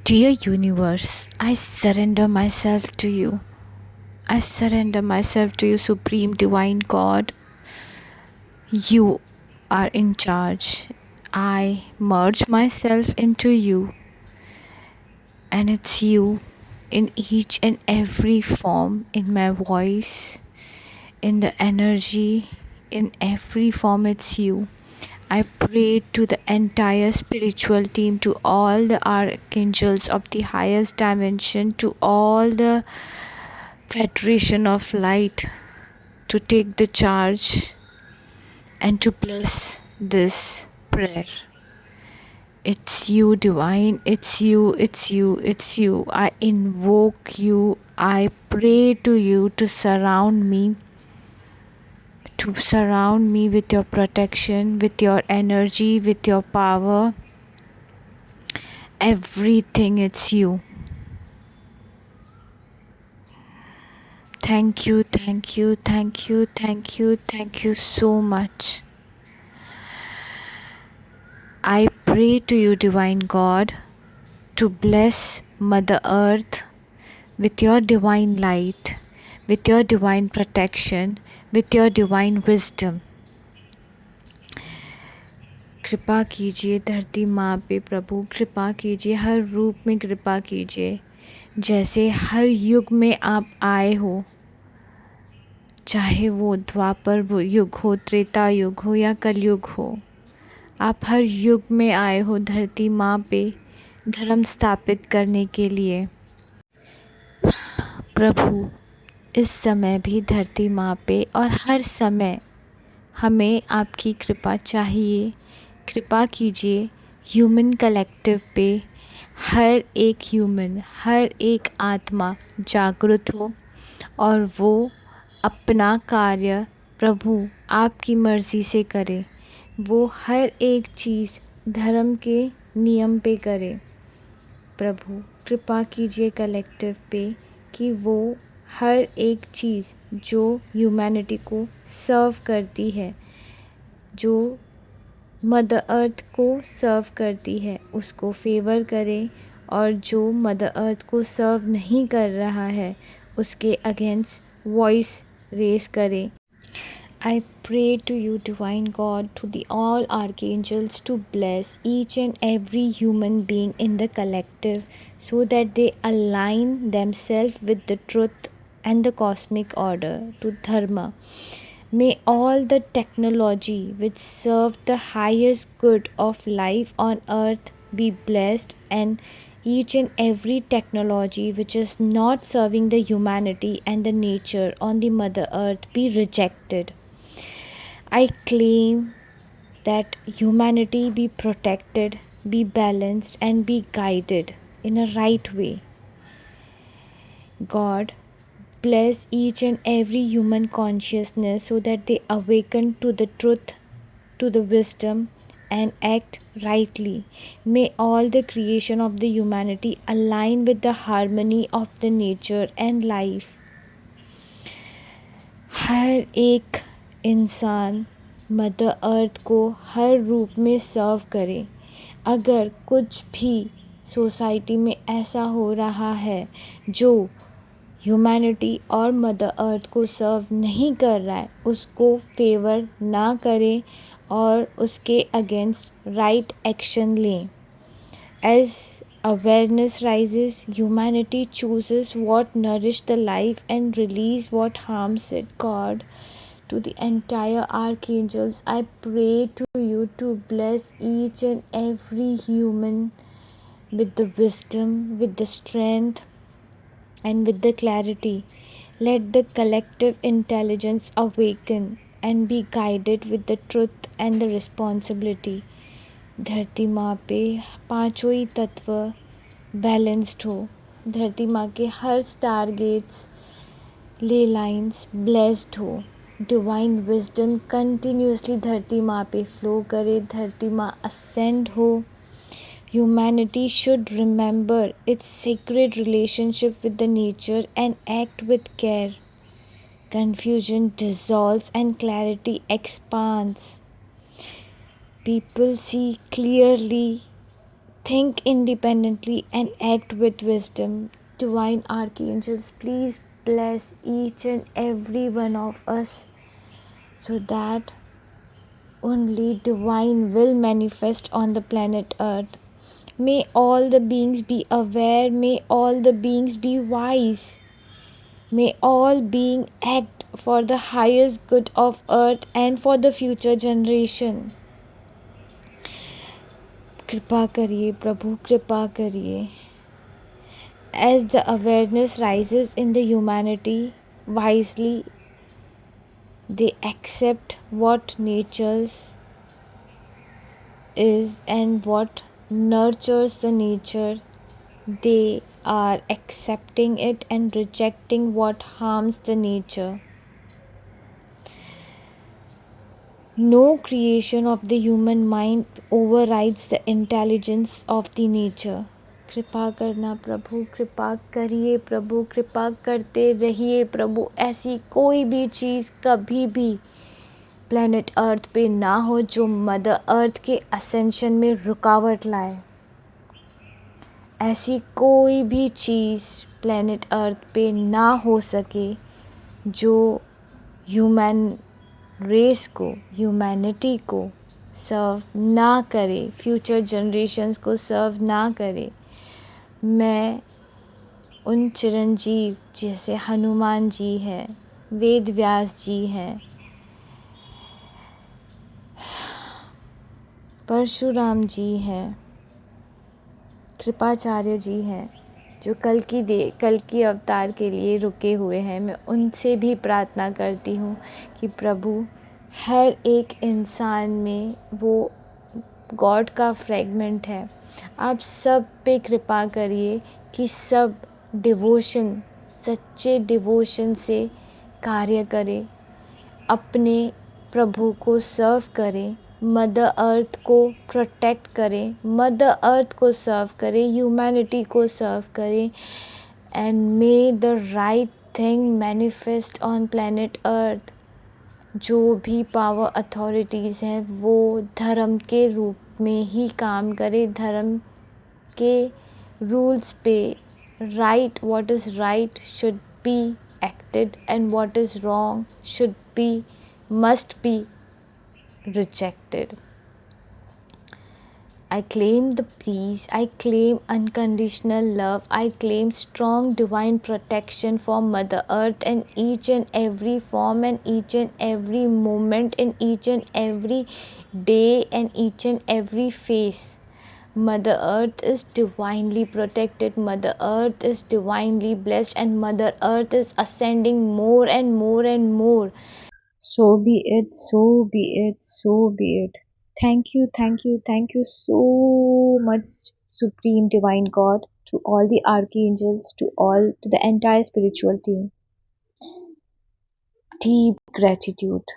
Dear universe, I surrender myself to you. I surrender myself to you, Supreme Divine God. You are in charge. I merge myself into you, and it's you in each and every form, in my voice, in the energy, in every form, it's you. I pray to the entire spiritual team, to all the archangels of the highest dimension, to all the Federation of Light, to take the charge and to bless this prayer. It's you, divine. It's you, it's you, it's you. I invoke you. I pray to you to surround me, with your protection, with your energy, with your power. Everything, it's you. Thank you, thank you, thank you, thank you, thank you so much. I pray to you, Divine God, to bless Mother Earth with your divine light, with your divine protection, with your divine wisdom. कृपा कीजिए धरती माँ पे प्रभु, कृपा कीजिए, हर रूप में कृपा कीजिए, जैसे हर युग में आप आए हो, चाहे वो द्वापर युग हो, त्रेता युग हो या कलयुग हो। आप हर युग में आए हो धरती माँ पे धर्म स्थापित करने के लिए। प्रभु, इस समय भी धरती माँ पे और हर समय हमें आपकी कृपा चाहिए। कृपा कीजिए ह्यूमन कलेक्टिव पे, हर एक ह्यूमन, हर एक आत्मा जागृत हो और वो अपना कार्य प्रभु आपकी मर्ज़ी से करे। वो हर एक चीज़ धर्म के नियम पे करे। प्रभु कृपा कीजिए कलेक्टिव पे कि वो हर एक चीज़ जो ह्यूमैनिटी को सर्व करती है, जो मदर अर्थ को सर्व करती है, उसको फेवर करे, और जो मदर अर्थ को सर्व नहीं कर रहा है उसके अगेंस्ट वॉइस रेस करे। I pray to you, Divine God, to the all archangels, to bless each and every human being in the collective so that they align themselves with the truth and the cosmic order, to Dharma. May all the technology which serve the highest good of life on earth be blessed, and each and every technology which is not serving the humanity and the nature on the Mother Earth be rejected. I claim that humanity be protected, be balanced, and be guided in a right way. God, bless each and every human consciousness so that they awaken to the truth, to the wisdom, and act rightly. May all the creation of the humanity align with the harmony of the nature and life. हर एक इंसान mother earth को हर रूप में सर्व करे। अगर कुछ भी society में ऐसा हो रहा है जो ह्यूमैनिटी और मदर अर्थ को सर्व नहीं कर रहा है, उसको फेवर ना करें और उसके अगेंस्ट राइट एक्शन लें। As awareness rises, humanity chooses what nourishes the life and release what harms it. God, to the entire archangels, I pray to you to bless each and every human with the wisdom, with the strength, and with the clarity. Let the collective intelligence awaken and be guided with the truth and the responsibility. धरती माँ पे पांचों ही तत्व balanced हो। धरती माँ के हर star gets, ले लाइंस ब्लेस्ड हो। डिवाइन विजडम कंटिन्यूसली धरती माँ पे फ्लो करे। धरती माँ असेंड हो। Humanity should remember its sacred relationship with the nature and act with care. Confusion dissolves and clarity expands. People see clearly think independently, and act with wisdom. Divine archangels, please bless each and every one of us so that only divine will manifest on the planet Earth. May all the beings be aware, may all the beings be wise, may all beings act for the highest good of Earth and for the future generation. कृपा करिए प्रभु, कृपा करिए. As the awareness rises in the humanity, wisely they accept what nature's is and what nurtures the nature. They are accepting it and rejecting what harms the nature. No creation of the human mind overrides the intelligence of the nature. कृपा करना प्रभु, कृपा करिए प्रभु, कृपा करते रहिए प्रभु. ऐसी कोई भी चीज़ कभी भी प्लेनेट अर्थ पे ना हो जो मदर अर्थ के असेंशन में रुकावट लाए. ऐसी कोई भी चीज़ प्लेनेट अर्थ पे ना हो सके जो ह्यूमन रेस को, ह्यूमैनिटी को सर्व ना करे, फ्यूचर जनरेशन्स को सर्व ना करे. मैं उन चिरंजीव जैसे हनुमान जी हैं, वेद व्यास जी हैं, परशुराम जी हैं, कृपाचार्य जी हैं, जो कल की अवतार के लिए रुके हुए हैं. मैं उनसे भी प्रार्थना करती हूँ कि प्रभु हर एक इंसान में वो गॉड का फ्रेगमेंट है. आप सब पे कृपा करिए कि सब डिवोशन, सच्चे डिवोशन से कार्य करें, अपने प्रभु को सर्व करें, मदर अर्थ को प्रोटेक्ट करें, मदर अर्थ को सर्व करें, ह्यूमैनिटी को सर्व करें. And may the right thing manifest on planet earth. जो भी पावर अथॉरिटीज़ हैं वो धर्म के रूप में ही काम करें, धर्म के रूल्स पे. Right, what is right should be acted and what is wrong must be rejected. I claim the peace, I claim unconditional love, I claim strong divine protection for Mother Earth in each and every form and each and every moment, in each and every day and each and every phase. Mother Earth is divinely protected, Mother Earth is divinely blessed, and Mother Earth is ascending more and more and more. So be it, so be it, so be it. Thank you, thank you, thank you so much, Supreme Divine God, to all the archangels, to the entire spiritual team. Deep gratitude.